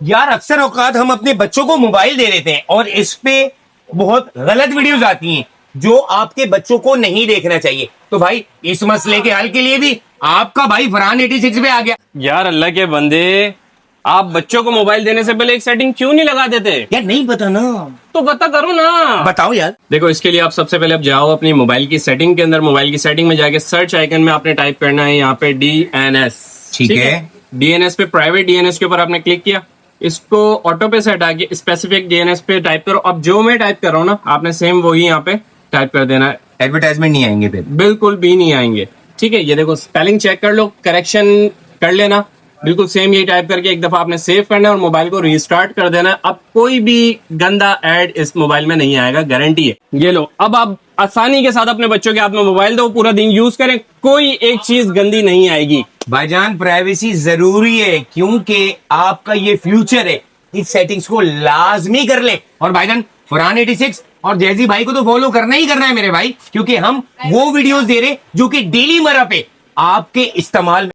यार अक्सर औकात हम अपने बच्चों को मोबाइल दे देते हैं और इस पे बहुत गलत वीडियोस आती हैं जो आपके बच्चों को नहीं देखना चाहिए। तो भाई इस मसले के हल के लिए भी आपका भाई फरहान 86 पे आ गया। यार अल्लाह के बंदे, आप बच्चों को मोबाइल देने से पहले एक सेटिंग क्यों नहीं लगा देते? यार नहीं पता ना। तो पता करो ना। बताओ यार। देखो, इसके लिए आप सबसे पहले आप जाओ अपनी मोबाइल की सेटिंग के अंदर। मोबाइल की सेटिंग में जाके सर्च आइकन में आपने टाइप करना है यहाँ पे DNS। ठीक है। DNS पे, प्राइवेट DNS के ऊपर आपने क्लिक किया। इसको ऑटो पे से हटा के स्पेसिफिक DNS पे टाइप करो। अब जो मैं टाइप कर रहा हूँ ना, आपने सेम वही यहाँ पे टाइप कर देना है। एडवर्टाइजमेंट नहीं आएंगे फिर? बिल्कुल भी नहीं आएंगे। ठीक है, ये देखो स्पेलिंग चेक कर लो, करेक्शन कर लेना। बिल्कुल सेम ये टाइप करके एक दफा आपने सेव करना है और मोबाइल को रीस्टार्ट कर देना है। अब कोई भी गंदा ऐड इस मोबाइल में नहीं आएगा, गारंटी है। ये लो, अब आप आसानी के साथ अपने बच्चों के हाथ में मोबाइल दो, पूरा दिन यूज करें, कोई एक चीज गंदी नहीं आएगी। भाईजान प्राइवेसी जरूरी है क्योंकि आपका ये फ्यूचर है। इस सेटिंग्स को लाजमी कर ले। और भाईजान फरहान 86 और जैजी भाई को तो फॉलो करना ही करना है मेरे भाई, क्योंकि हम वो वीडियोस दे रहे जो कि डेली मर्रा पे आपके इस्तेमाल